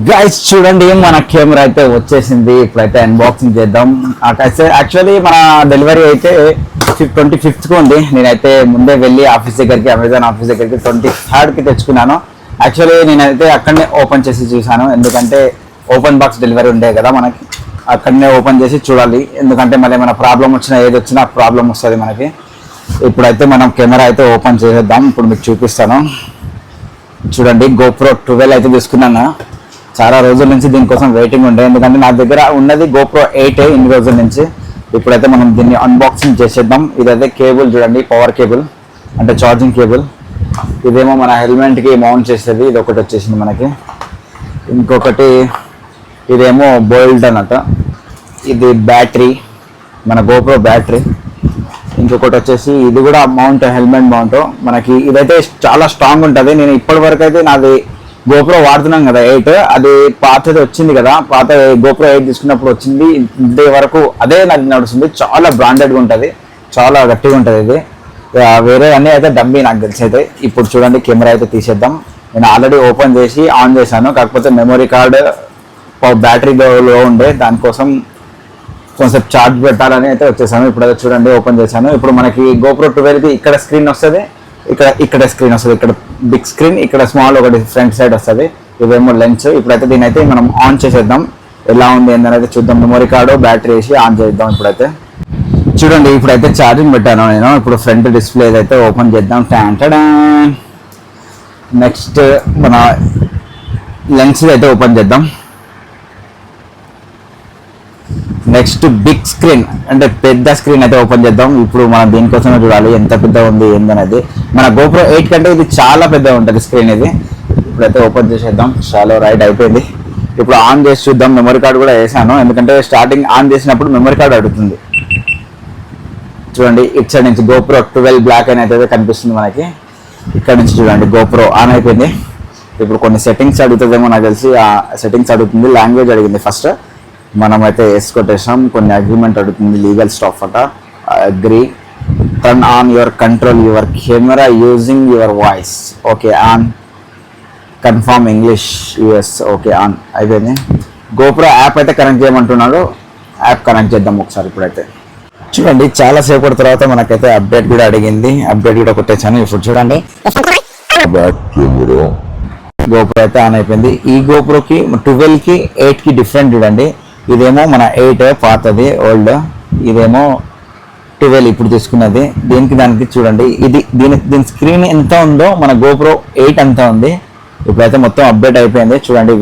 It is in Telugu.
గైస్ చూడండి, మన కెమెరా అయితే వచ్చేసింది. ఇప్పుడైతే అన్బాక్సింగ్ చేద్దాం. యాక్చువల్లీ మన డెలివరీ అయితే 25th ఉంది. నేనైతే ముందే వెళ్ళి ఆఫీస్ దగ్గరికి, అమెజాన్ ఆఫీస్ దగ్గరికి 23rd తెచ్చుకున్నాను. యాక్చువల్లీ నేనైతే అక్కడనే ఓపెన్ చేసి చూసాను, ఎందుకంటే ఓపెన్ బాక్స్ డెలివరీ ఉండే కదా మనకి. అక్కడనే ఓపెన్ చేసి చూడాలి, ఎందుకంటే మళ్ళీ ఏమైనా ప్రాబ్లం వచ్చినా ఏది వచ్చినా ప్రాబ్లం వస్తుంది మనకి. ఇప్పుడైతే మనం కెమెరా అయితే ఓపెన్ చేసేద్దాం. ఇప్పుడు మీకు చూపిస్తాను. చూడండి, GoPro 12 అయితే తీసుకున్నాను. చాలా రోజుల నుంచి దీనికోసం వెయిటింగ్ ఉండే, ఎందుకంటే నా దగ్గర ఉన్నది GoPro 8 ఇన్ని రోజుల నుంచి. ఇప్పుడైతే మనం దీన్ని అన్బాక్సింగ్ చేసేద్దాం. ఇదైతే కేబుల్ చూడండి, పవర్ కేబుల్ అంటే ఛార్జింగ్ కేబుల్. ఇదేమో మన హెల్మెట్కి మౌంట్ చేసేది, ఇది ఒకటి వచ్చేసింది మనకి. ఇంకొకటి ఇదేమో బోల్ట్ అన్నట్టు, ఇది బ్యాటరీ, మన GoPro బ్యాటరీ. ఇంకొకటి వచ్చేసి ఇది కూడా మౌంట్, హెల్మెట్ మౌంట్ మనకి. ఇదైతే చాలా స్ట్రాంగ్ ఉంటుంది. నేను ఇప్పటి వరకు అయితే నాది GoPro వాడుతున్నాం కదా 8, అది పాతది వచ్చింది కదా, పాత GoPro 8 తీసుకున్నప్పుడు వచ్చింది. ఇంత వరకు అదే నాకు నడుస్తుంది. చాలా బ్రాండెడ్గా ఉంటుంది, చాలా గట్టిగా ఉంటుంది. ఇది వేరే అన్నీ అయితే డమ్మీ నాకు తెలిసి అయితే. ఇప్పుడు చూడండి, కెమెరా అయితే తీసేద్దాం. నేను ఆల్రెడీ ఓపెన్ చేసి ఆన్ చేశాను, కాకపోతే మెమరీ కార్డు బ్యాటరీలో ఉండే, దానికోసం కొంచెం ఛార్జ్ పెట్టాలని అయితే వచ్చేసాను. ఇప్పుడైతే చూడండి ఓపెన్ చేశాను. ఇప్పుడు మనకి GoPro 12కి ఇక్కడ స్క్రీన్ వస్తుంది, ఇక్కడ స్క్రీన్ వస్తుంది, ఇక్కడ బిగ్ స్క్రీన్, ఇక్కడ స్మాల్ ఒకటి ఫ్రంట్ సైడ్ వస్తుంది. ఇవేమో లెన్స్. ఇప్పుడైతే దీని అయితే మనం ఆన్ చేసేద్దాం. ఎలా ఉంది ఏందనేది చూద్దాం. మెమరీ కార్డు బ్యాటరీ వేసి ఆన్ చేద్దాం. ఇప్పుడైతే చూడండి, ఇప్పుడైతే ఛార్జింగ్ పెట్టాను నేను. ఇప్పుడు ఫ్రంట్ డిస్ప్లే అయితే ఓపెన్ చేద్దాం. నెక్స్ట్ మన లెన్స్ అయితే ఓపెన్ చేద్దాం. నెక్స్ట్ బిగ్ స్క్రీన్ అంటే పెద్ద స్క్రీన్ అయితే ఓపెన్ చేద్దాం. ఇప్పుడు మనం దీనికోసమే చూడాలి ఎంత పెద్ద ఉంది ఏందనేది. మన GoPro 8 కంటే ఇది చాలా పెద్ద ఉంటుంది స్క్రీన్ ఇది. ఇప్పుడైతే ఓపెన్ చేసేద్దాం. చాలా రైట్ అయిపోయింది. ఇప్పుడు ఆన్ చేసి చూద్దాం. మెమరీ కార్డు కూడా వేసాను, ఎందుకంటే స్టార్టింగ్ ఆన్ చేసినప్పుడు మెమరీ కార్డు అడుగుతుంది. చూడండి, ఇటు సైడ్ నుంచి GoPro 12 బ్లాక్ అని అయితే కనిపిస్తుంది మనకి. ఇక్కడ నుంచి చూడండి, GoPro ఆన్ అయిపోయింది. ఇప్పుడు కొన్ని సెట్టింగ్స్ అడుగుతుందేమో నాకు తెలిసి. ఆ సెట్టింగ్స్ అడుగుతుంది, లాంగ్వేజ్ అడిగింది ఫస్ట్. మనమైతే వేసుకొట్టేసాం. కొన్ని అగ్రిమెంట్ అడుగుతుంది, లీగల్ స్టాఫ్ అట. Agree. Turn on your control your camera using your voice. Okay on. Confirm English US. Okay on అయిపోయింది. GoPro యాప్ అయితే కనెక్ట్ చేయమంటున్నాడు. యాప్ కనెక్ట్ చేద్దాం ఒకసారి. ఇప్పుడైతే చూడండి, చాలా సేపటి తర్వాత మనకైతే అప్డేట్ కూడా అడిగింది. అప్డేట్ కూడా కొట్టేసాను. ఇప్పుడు చూడండి, GoPro అయితే ఆన్ అయిపోయింది. ఈ GoProకి 12కి 8కి డిఫరెంట్ చూడండి. ఇదేమో మన 8 పాతది ఓల్డ్, ఇదేమో 12 ఇప్పుడు తీసుకున్నది. దానికి చూడండి, దీని స్క్రీన్ ఎంత ఉందో మన GoPro 8 అంతా ఉంది. ఇప్పుడైతే మొత్తం అప్డేట్ అయిపోయింది. చూడండి,